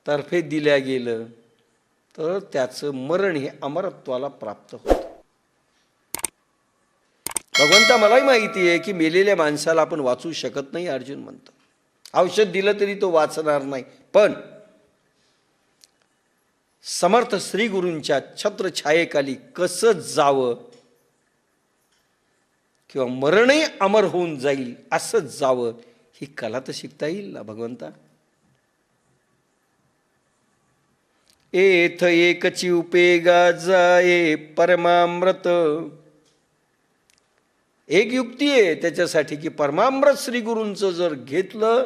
तर्फे दिल्या गेलं तर त्याचं मरण हे अमरत्वाला प्राप्त होतं. भगवंता मलाही माहिती आहे की मेलेल्या माणसाला आपण वाचू शकत नाही, अर्जुन म्हणतो. औषध दिलं तरी तो वाचणार नाही, पण समर्थ श्री गुरूंच्या छत्रछायेखाली कसं जावं किंवा मरणही अमर होऊन जाईल असं जावं, ही कला तर शिकता येईल ना भगवंता. एथ एकची उपेगा जाये परमामृत. एक युक्ती आहे त्याच्यासाठी की परमामृत श्री गुरूंचं जर घेतलं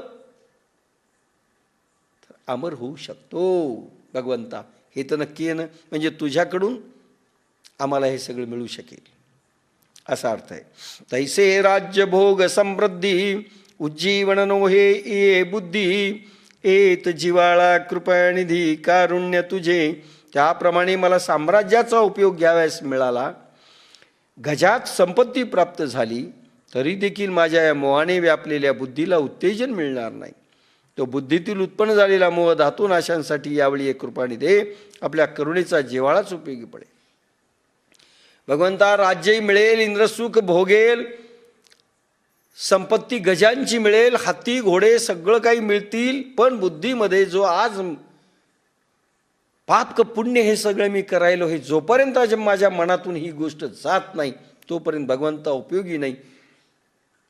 तर अमर होऊ शकतो. भगवंता हे तर नक्की आहे ना, म्हणजे तुझ्याकडून आम्हाला हे सगळं मिळू शकेल असा अर्थ आहे. तैसे राज्य भोग समृद्धी उज्जीवन नोहे ये बुद्धी एत जिवाळा कृपानिधी कारुण्य तुझे. त्याप्रमाणे मला साम्राज्याचा उपयोग घ्यावयास मिळाला. गजात संपत्ती प्राप्त झाली तरी देखील माझ्या या मोहाने व्यापलेल्या बुद्धीला उत्तेजन मिळणार नाही. तो बुद्धीतील उत्पन्न झालेला मोह धातू नाशांसाठी यावेळी एक कृपानिधी आपल्या करुणेचा जिव्हाळाच उपयोगी पडेल. भगवंता राज्यही मिळेल, इंद्रसुख भोगेल, संपत्ती गजांची मिळेल, हत्ती घोडे सगळं काही मिळतील, पण बुद्धीमध्ये जो आज पाप क पुण्य हे सगळं मी करायलो, हे जोपर्यंत माझ्या मनातून ही गोष्ट जात नाही तोपर्यंत भगवंता उपयोगी नाही.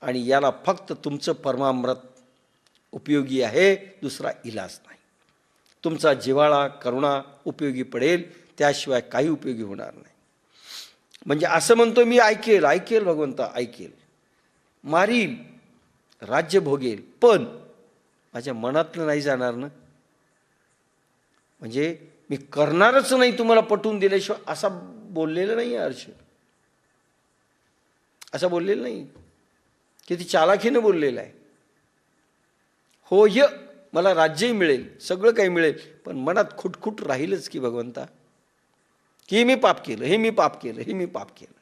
आणि याला फक्त तुमचं परमामृत उपयोगी आहे, दुसरा इलाज नाही. तुमचा जिव्हाळा करुणा उपयोगी पडेल, त्याशिवाय काही उपयोगी होणार नाही. म्हणजे असं म्हणतो मी ऐकेल ऐकेल भगवंता ऐकेल, मारील, राज्य भोगेल, पण माझ्या मनातलं नाही जाणार ना. म्हणजे मी करणारच नाही तुम्हाला पटवून दिल्याशिवाय, असा बोललेलं नाही अर्जुन, असं बोललेलं नाही. किती चालाखीनं बोललेलं आहे. हो य मला राज्यही मिळेल, सगळं काही मिळेल, पण मनात खुटखुट राहीलच की भगवंता, की मी पाप केलं, हे मी पाप केलं, हे मी पाप केलं.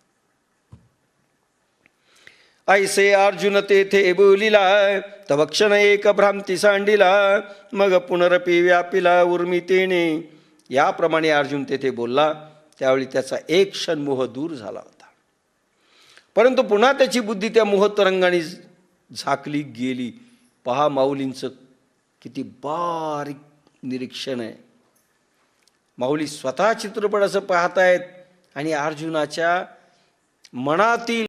ऐसे अर्जुन तेथे बोलिला तव क्षण एक भ्रांती सांडिला मग पुनरपी व्यापिला उर्मितेने. याप्रमाणे अर्जुन तेथे बोलला. त्यावेळी त्याचा एक क्षण मोह दूर झाला होता, परंतु पुन्हा त्याची बुद्धी त्या मोहतरंगाने झाकली गेली. पहा माऊलींचं किती बारीक निरीक्षण आहे. माऊली स्वतः चित्रपट असं पाहतायत आणि अर्जुनाच्या मनातील